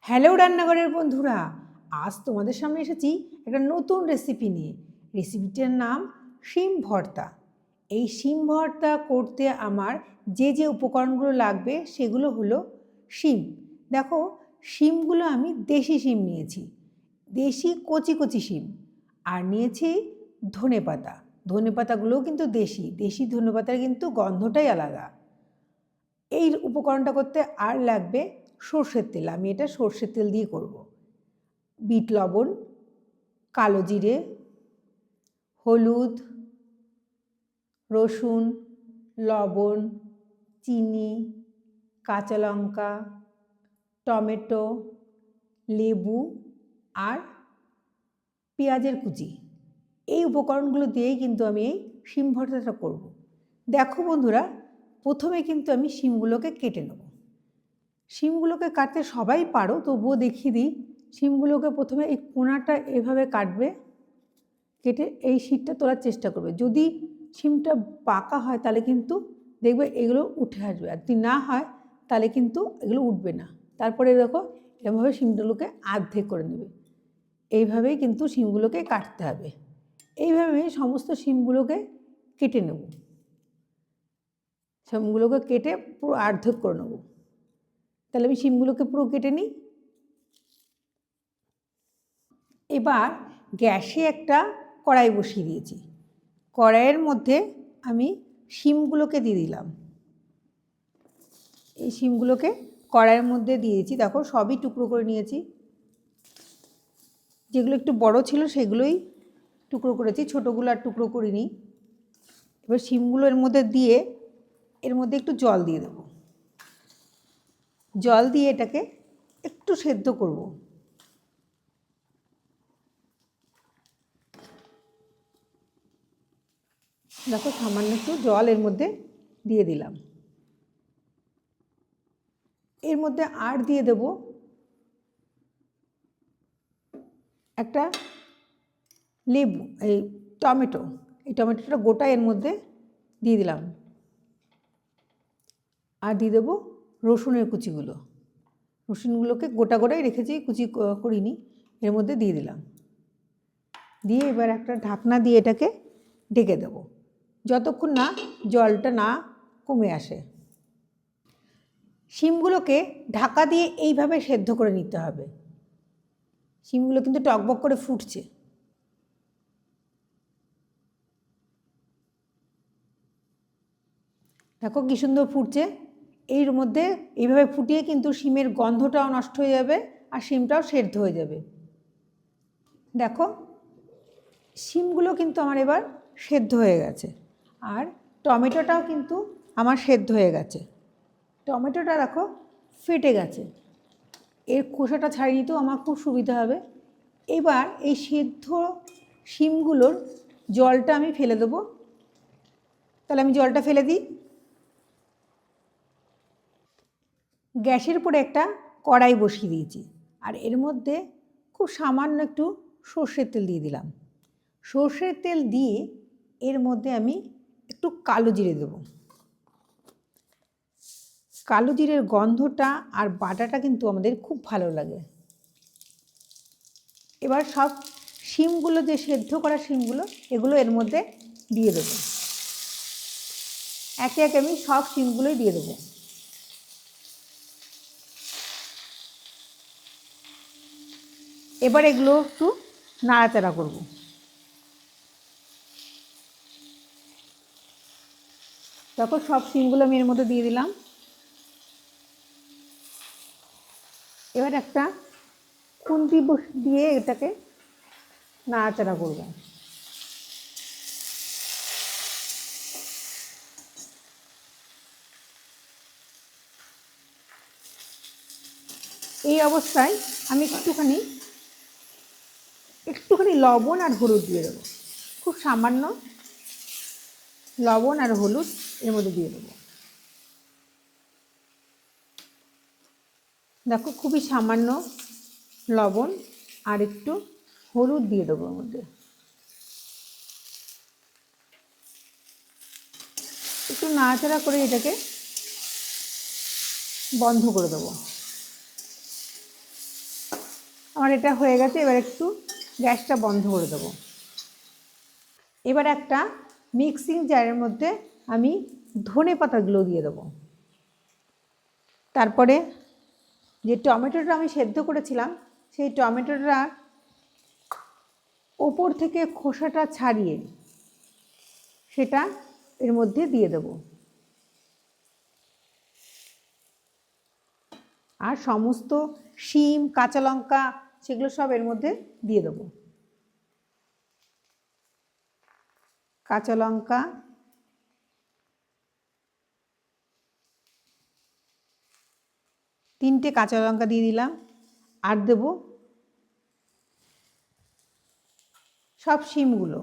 Hello রান্নাঘরের বন্ধুরা, আজ তোমাদের সামনে এসেছি একটা নতুন রেসিপি নিয়ে। রেসিপিটার নাম শিম ভর্তা। এই শিম ভর্তা করতে আমার যে যে উপকরণগুলো লাগবে সেগুলো হলো শিম। দেখো, শিমগুলো আমি দেশি শিম নিয়েছি, দেশি কচি কচি শিম। আর নিয়েছি ধনেপাতা। ধনেপাতাগুলোও কিন্তু দেশি দেশি ধনেপাতার কিন্তু গন্ধটাই আলাদা। এই উপকরণটা করতে আর লাগবে সর্ষের তেল। আমি এটা সর্ষের তেল দিয়ে করব। বিট লবণ, কালো জিরে, হলুদ, রসুন, লবণ, চিনি, কাঁচা লঙ্কা, টমেটো, লেবু আর পেঁয়াজের কুচি। এই উপকরণগুলো দিয়েই কিন্তু আমি এই শিম ভর্তাটা করব। দেখো বন্ধুরা, প্রথমে কিন্তু আমি শিমগুলোকে কেটে নেব। শিমগুলোকে কাটতে সবাই পারো, তবুও দেখিয়ে দিই। শিমগুলোকে প্রথমে এই কোণাটা এভাবে কাটবে, কেটে এই শীটটা তোলার চেষ্টা করবে। যদি শিমটা পাকা হয় তাহলে কিন্তু দেখবে এগুলো উঠে আসবে, আর যদি না হয় তাহলে কিন্তু এগুলো উঠবে না। তারপরে দেখো এভাবে শিমগুলোকে আর্ধেক করে নেবে। এইভাবেই কিন্তু শিমগুলোকে কাটতে হবে। এইভাবে সমস্ত শিমগুলোকে কেটে নেব। শিমগুলোকে কেটে পুরো আর্ধেক করে নেব। তাহলে আমি শিমগুলোকে পুরো কেটে নিই। এবার গ্যাসে একটা কড়াই বসিয়ে দিয়েছি। কড়াইয়ের মধ্যে আমি শিমগুলোকে দিয়ে দিলাম। এই শিমগুলোকে কড়াইয়ের মধ্যে দিয়েছি। দেখো, সবই টুকরো করে নিয়েছি। যেগুলো একটু বড় ছিল সেগুলোই টুকরো করেছি, ছোটোগুলো আর টুকরো করিনি। এবার শিমগুলো এর মধ্যে দিয়ে এর মধ্যে একটু জল দিয়ে দেবো। জল দিয়ে এটাকে একটু সেদ্ধ করব। দেখো, সামান্য একটু জল এর মধ্যে দিয়ে দিলাম। এর মধ্যে আর দিয়ে দেব একটা লেবু, এই টমেটো। এই টমেটোটা গোটা এর মধ্যে দিয়ে দিলাম। আর দিয়ে দেবো রসুনের কুচিগুলো। রসুনগুলোকে গোটা গোটাই রেখেছি, কুচি করিনি। এর মধ্যে দিয়ে দিলাম। দিয়ে এবার একটা ঢাকনা দিয়ে এটাকে ঢেকে দেবো যতক্ষণ না জলটা না কমে আসে। শিমগুলোকে ঢাকা দিয়ে এইভাবে সেদ্ধ করে নিতে হবে। শিমগুলো কিন্তু টকবক করে ফুটছে। দেখো কি সুন্দর ফুটছে। এর মধ্যে এইভাবে ফুটিয়ে কিন্তু শিমের গন্ধটাও নষ্ট হয়ে যাবে আর শিমটাও সেদ্ধ হয়ে যাবে। দেখো, শিমগুলো কিন্তু আমার এবার সেদ্ধ হয়ে গেছে, আর টমেটোটাও কিন্তু আমার সেদ্ধ হয়ে গেছে। টমেটোটা দেখো ফেটে গেছে। এর খোসাটা ছাড়িয়ে নিতেও আমার খুব সুবিধা হবে। এবার এই সেদ্ধ শিমগুলোর জলটা আমি ফেলে দেবো। তাহলে আমি জলটা ফেলে দিই। গ্যাসের উপরে একটা কড়াই বসিয়ে দিয়েছি, আর এর মধ্যে খুব সামান্য একটু সর্ষের তেল দিয়ে দিলাম। সর্ষের তেল দিয়ে এর মধ্যে আমি একটু কালো জিরে দেব। কালো জিরের গন্ধটা আর বাটাটা কিন্তু আমাদের খুব ভালো লাগে। এবার সব শিমগুলো, যে সেদ্ধ করা শিমগুলো, এগুলো এর মধ্যে দিয়ে দেবো। একে একে আমি সব শিমগুলোই দিয়ে দেবো। এবার এগুলো একটু নাড়াচাড়া করব। তারপর সব শিমগুলো আমি এর মধ্যে দিয়ে দিলাম। এবার একটা খুন্তি দিয়ে এটাকে নাড়াচাড়া করব। এই অবস্থায় আমি একটুখানি লবণ আর হলুদ দিয়ে দেবো। খুব সামান্য লবণ আর হলুদ এর মধ্যে দিয়ে দেবো। দেখো, খুবই সামান্য লবণ আর একটু হলুদ দিয়ে দেবো এর মধ্যে। একটু নাড়াচাড়া করে এটাকে বন্ধ করে দেবো। আমার এটা হয়ে গেছে। এবার একটু গ্যাসটা বন্ধ করে দেবো। এবার একটা মিক্সিং জারের মধ্যে আমি ধনে পাতাগুলো দিয়ে দেবো। তারপরে যে টমেটোটা আমি সেদ্ধ করেছিলাম সেই টমেটোটা ওপর থেকে খোসাটা ছাড়িয়ে সেটা এর মধ্যে দিয়ে দেব। আর সমস্ত শিম, কাঁচা লঙ্কা সেগুলো সব এর মধ্যে দিয়ে দেব। কাঁচা লঙ্কা, তিনটে কাঁচা লঙ্কা দিয়ে দিলাম। আর দেব সব শিমগুলো।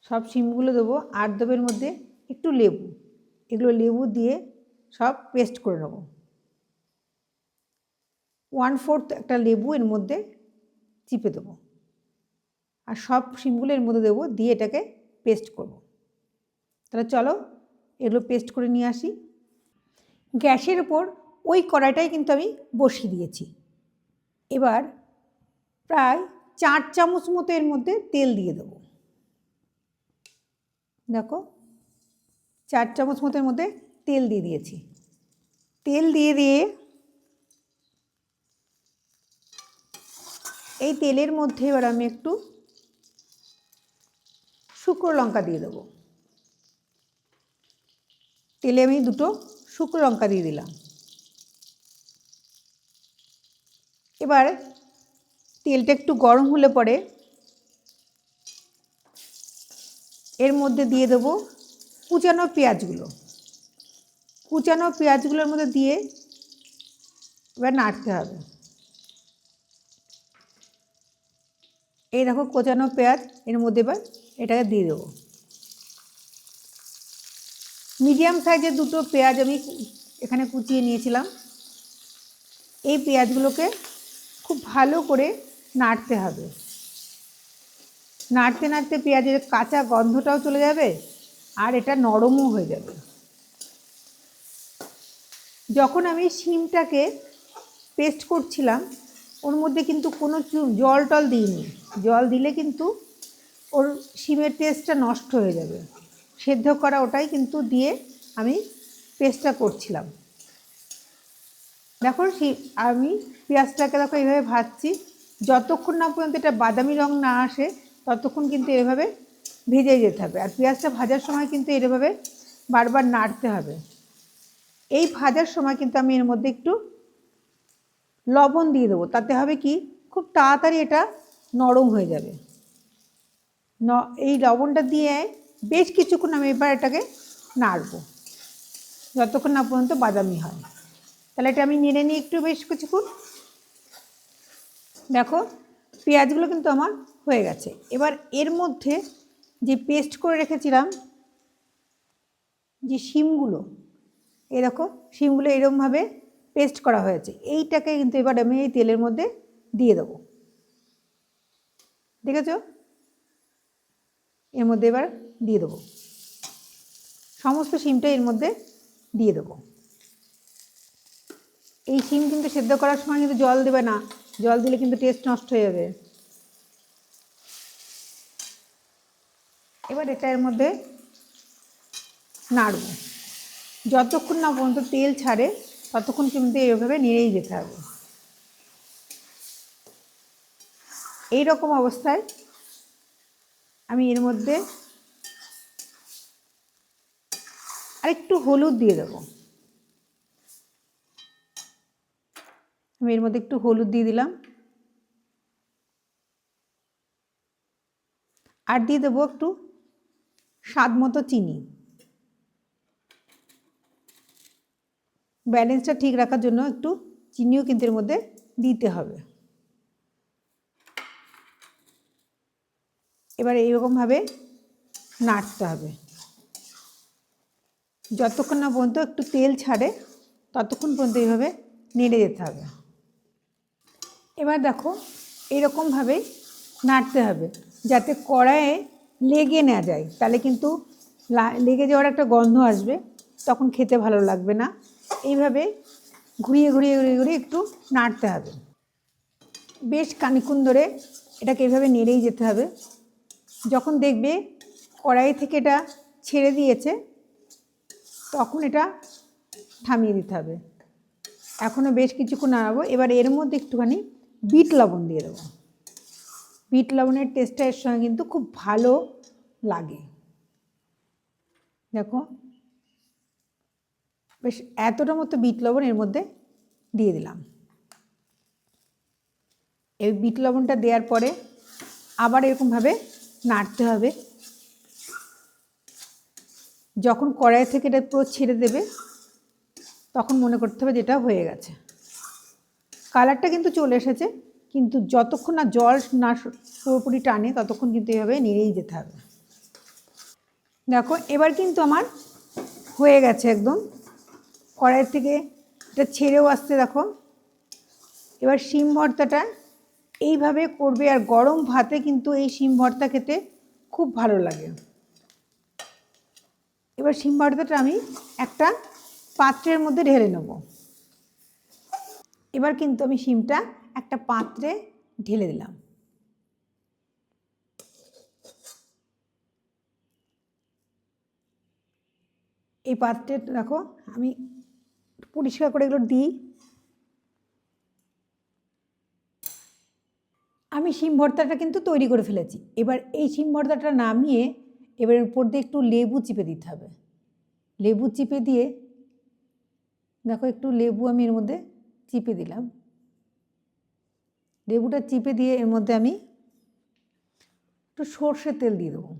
সব শিমগুলো দেবো। আর দেবো এর মধ্যে একটু লেবু। এগুলো লেবু দিয়ে সব পেস্ট করে নেব। 1/4 একটা লেবু এর মধ্যে চিপে দেবো। আর সব শিমগুলো এর মধ্যে দেবো, দিয়ে এটাকে পেস্ট করব। তাহলে চলো এগুলো পেস্ট করে নিয়ে আসি। গ্যাসের উপর ওই কড়াইটাই কিন্তু আমি বসিয়ে দিয়েছি। এবার প্রায় 4 চামচ মতো এর মধ্যে তেল দিয়ে দেবো। দেখো 4 চামচ মতো এর মধ্যে তেল দিয়ে দিয়েছি। তেল দিয়ে এই তেলের মধ্যে এবার আমি একটু শুকনো লঙ্কা দিয়ে দেবো। তেলে আমি 2টো শুকনো লঙ্কা দিয়ে দিলাম। এবার তেলটা একটু গরম হলে পরে এর মধ্যে দিয়ে দেবো কুচানো পেঁয়াজগুলো। কুচানো পেঁয়াজগুলোর মধ্যে দিয়ে এবার নাড়তে হবে। এই দেখো কোচানো পেঁয়াজ এর মধ্যে এবার এটাকে দিয়ে দেবো। মিডিয়াম সাইজের 2টো পেঁয়াজ আমি এখানে কুচিয়ে নিয়েছিলাম। এই পেঁয়াজগুলোকে খুব ভালো করে নাড়তে হবে। নাড়তে নাড়তে পেঁয়াজের কাঁচা গন্ধটাও চলে যাবে আর এটা নরমও হয়ে যাবে। যখন আমি শিমটাকে পেস্ট করছিলাম ওর মধ্যে কিন্তু কোনো জল টল দিইনি। জল দিলে কিন্তু ওর শিমের টেস্টটা নষ্ট হয়ে যাবে। সেদ্ধ করা ওটাই কিন্তু দিয়ে আমি পেস্টটা করছিলাম। দেখো আমি পেঁয়াজটাকে দেখো এইভাবে ভাজছি। যতক্ষণ না পর্যন্ত এটা বাদামি রং না আসে ততক্ষণ কিন্তু এভাবে ভেজে যেতে হবে। আর পেঁয়াজটা ভাজার সময় কিন্তু এভাবে বারবার নাড়তে হবে। এই ভাজার সময় কিন্তু আমি এর মধ্যে একটু লবণ দিয়ে দেবো। তাতে হবে কি খুব তাড়াতাড়ি এটা নরম হয়ে যাবে। এই লবণটা দিয়ে বেশ কিছুক্ষণ আমি এবার এটাকে নাড়বো যতক্ষণ না পর্যন্ত বাদামি হয়। তাহলে এটা আমি নেড়ে নিই একটু বেশ কিছুক্ষণ। দেখো পেঁয়াজগুলো কিন্তু আমার হয়ে গেছে। এবার এর মধ্যে যে পেস্ট করে রেখেছিলাম যে শিমগুলো, এই দেখো শিমগুলো এরকমভাবে পেস্ট করা হয়েছে। এইটাকে কিন্তু এবার আমি এই তেলের মধ্যে দিয়ে দেবো। দেখেছো? এর মধ্যে এবার দিয়ে দেবো সমস্ত শিমটা এর মধ্যে দিয়ে দেবো। এই শিম কিন্তু সেদ্ধ করার সময় কিন্তু জল দেবে না, জল দিলে কিন্তু টেস্ট নষ্ট হয়ে যাবে। এবার এটা এর মধ্যে নাড়ব। যতক্ষণ না পর্যন্ত তেল ছাড়ে ততক্ষণ কিন্তু এইভাবে নেড়েই যেতে হবে। এই রকম অবস্থায় আমি এর মধ্যে আরেকটু হলুদ দিয়ে দেবো। আমি এর মধ্যে একটু হলুদ দিয়ে দিলাম। আর দিয়ে দেবো একটু স্বাদ মতো চিনি। ব্যালেন্সটা ঠিক রাখার জন্য একটু চিনিও কিন্তু এর মধ্যে দিতে হবে। এবার এইরকমভাবে নাড়তে হবে যতক্ষণ না পর্যন্ত একটু তেল ছাড়ে ততক্ষণ পর্যন্ত এইভাবে নেড়ে যেতে হবে। এবার দেখো এইরকমভাবে নাড়তে হবে যাতে কড়াইয়ে লেগে না যায়, তাহলে কিন্তু লেগে যাওয়ার একটা গন্ধ আসবে। তখন খেতে ভালো লাগবে না। এইভাবে ঘুরিয়ে ঘুরিয়ে ঘুরিয়ে ঘুরিয়ে একটু নাড়তে হবে। বেশ খানিকক্ষণ ধরে এটাকে এভাবে নেড়েই যেতে হবে। যখন দেখবে কড়াই থেকে এটা ছেড়ে দিয়েছে তখন এটা থামিয়ে দিতে হবে। এখনও বেশ কিছুক্ষণ নাড়াবো। এবার এর মধ্যে একটুখানি বিট লবণ দিয়ে দেবো। বিট লবণের টেস্টটা এর সঙ্গে কিন্তু খুব ভালো লাগে। দেখো বেশ এতটা মতো বিট লবণ এর মধ্যে দিয়ে দিলাম। এই বিট লবণটা দেওয়ার পরে আবার এরকমভাবে নাড়তে হবে। যখন কড়াই থেকে এটা পুরো ছেড়ে দেবে তখন মনে করতে হবে যেটা হয়ে গেছে। কালারটা কিন্তু চলে এসেছে, কিন্তু যতক্ষণ না জল না পুরোপুরি টানে ততক্ষণ কিন্তু এইভাবে নেড়েই যেতে হবে। দেখো এবার কিন্তু আমার হয়ে গেছে একদম। কড়াই থেকে এটা ছেড়েও আসছে দেখো। এবার শিম ভর্তাটা এইভাবে করবে, আর গরম ভাতে কিন্তু এই শিম ভর্তা খেতে খুব ভালো লাগে। এবার শিম ভর্তাটা আমি একটা পাত্রের মধ্যে ঢেলে নেব। এবার কিন্তু আমি শিমটা একটা পাত্রে ঢেলে দিলাম। এই পাত্রে দেখো আমি পরিষ্কার করে এগুলো দিই। আমি শিম ভর্তাটা কিন্তু তৈরি করে ফেলেছি। এবার এই শিম ভর্তাটা নামিয়ে এবার উপর দিয়ে একটু লেবু চিপে দিতে হবে। লেবু চিপে দিয়ে দেখো একটু লেবু আমি এর মধ্যে চিপে দিলাম। লেবুটা চিপে দিয়ে এর মধ্যে আমি একটু সর্ষের তেল দিয়ে দেবো।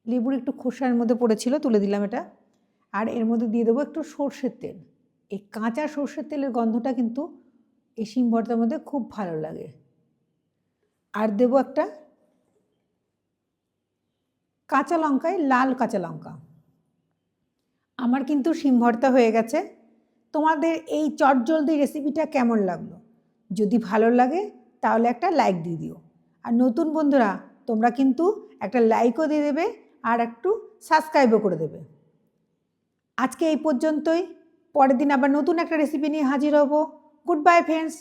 লেবুর একটু খোসার মধ্যে পড়েছিল, তুলে দিলাম এটা। আর এর মধ্যে দিয়ে দেবো একটু সর্ষের তেল। এই কাঁচা সর্ষের তেলের গন্ধটা কিন্তু এই শিম ভর্তার মধ্যে খুব ভালো লাগে। আর দেবো একটা কাঁচা লঙ্কায় লাল কাঁচা লঙ্কা। আমার কিন্তু শিম ভর্তা হয়ে গেছে। তোমাদের এই চটজলদি রেসিপিটা কেমন লাগলো? যদি ভালো লাগে তাহলে একটা লাইক দিয়ে দিও। আর নতুন বন্ধুরা তোমরা কিন্তু একটা লাইকও দিয়ে দেবে আর একটু সাবস্ক্রাইবও করে দেবে। আজকে এই পর্যন্তই। পরের দিন আবার নতুন একটা রেসিপি নিয়ে হাজির হব। Good bye friends.